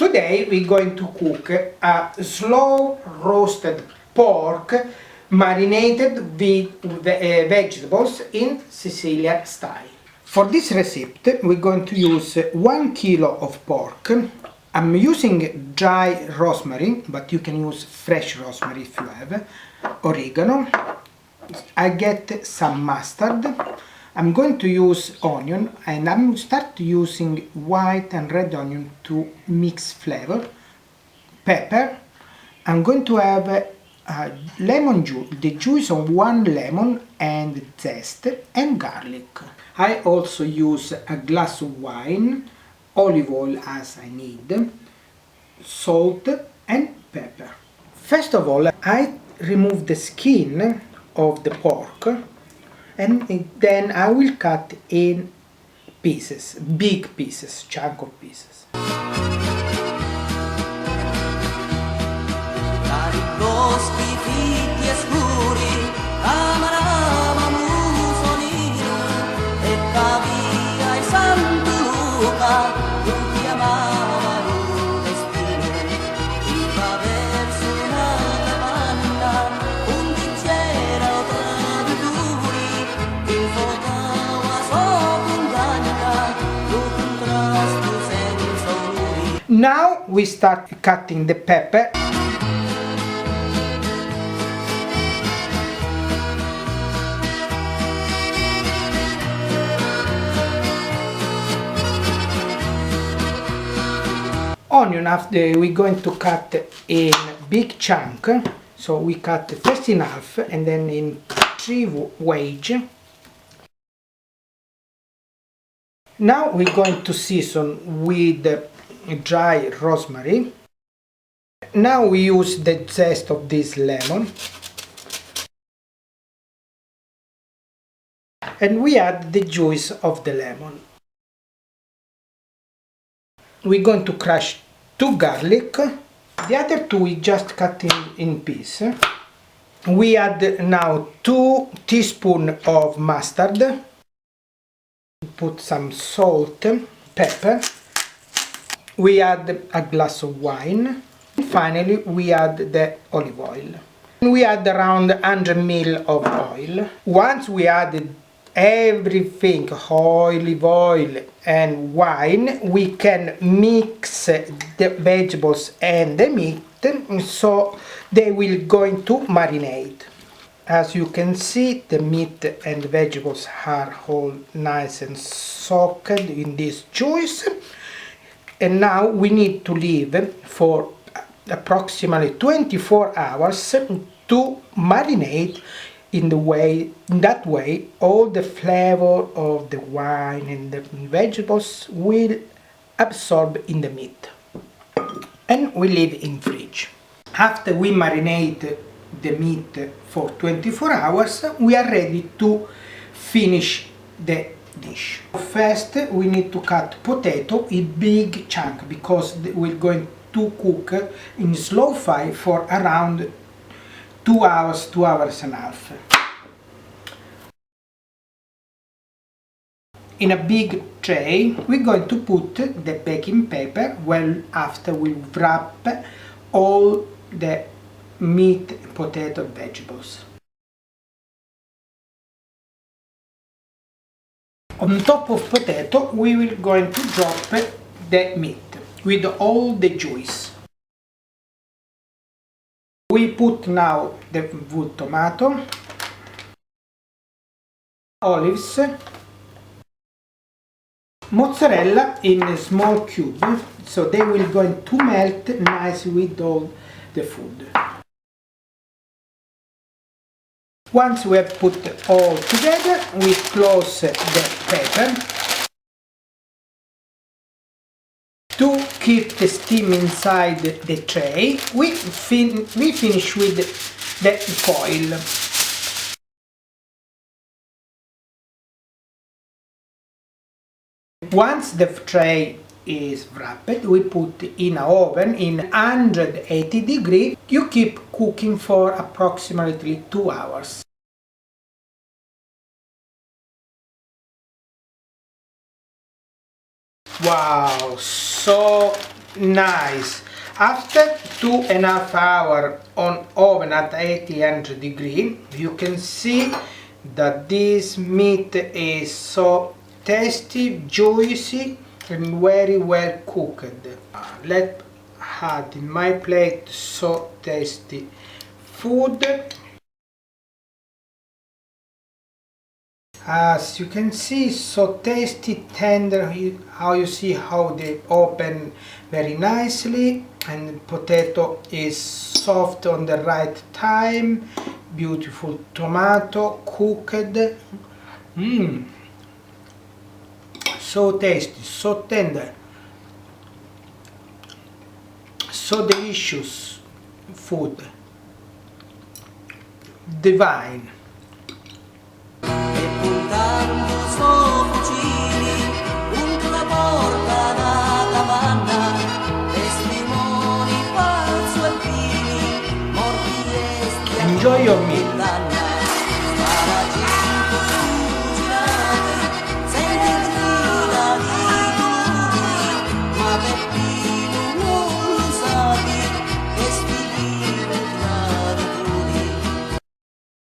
Today we're going to cook a slow roasted pork marinated with vegetables in Sicilian style. For this recipe we're going to use 1 kilo of pork. I'm using dry rosemary, but you can use fresh rosemary if you have, oregano. I get some mustard. I'm going to use onion, and I'm start using white and red onion to mix flavor. Pepper. I'm going to have lemon juice, the juice of 1 lemon and zest, and garlic. I also use a glass of wine, olive oil as I need, salt and pepper. First of all, I remove the skin of the pork, and then I will cut in pieces, big pieces, chunk of pieces. Now we start cutting the pepper. Onion, after we're going to cut in big chunk, so we cut first in half and then in 3 wedge. Now we're going to season with dry rosemary. Now we use the zest of this lemon, and we add the juice of the lemon. We're going to crush 2 garlic. The other 2 we just cut in pieces. We add now 2 teaspoons of mustard. Put some salt, pepper. We add a glass of wine. And finally we add the olive oil. We add around 100 ml of oil. Once we added everything, olive oil and wine, we can mix the vegetables and the meat, so they will going to marinate. As you can see, the meat and the vegetables are all nice and soaked in this juice. And now we need to leave for approximately 24 hours to marinate. In that way all the flavor of the wine and the vegetables will absorb in the meat, and we leave in fridge. After we marinate the meat for 24 hours, we are ready to finish the dish. First we need to cut potato in big chunk, because we're going to cook in slow fire for around 2 hours, 2 hours and a half. In a big tray we're going to put the baking paper, well after we wrap all the meat, potato, vegetables. On top of potato we will going to drop the meat with all the juice. We put now the wood tomato, olives, mozzarella in a small cube, so they will going to melt nicely with all the food. Once we have put all together, we close the paper. To keep the steam inside the tray, we finish with the foil. Once the tray is wrapped, we put in an oven in 180 degrees. You keep cooking for approximately 2 hours. Wow, so nice. After 2.5 hours on oven at 800 degree, you can see that this meat is so tasty, juicy, and very well cooked. Let's add in my plate so tasty food. As you can see, so tasty, tender, how you see how they open very nicely, and potato is soft on the right time, beautiful tomato cooked. So tasty, so tender, so delicious food, divine. Enjoy your meal.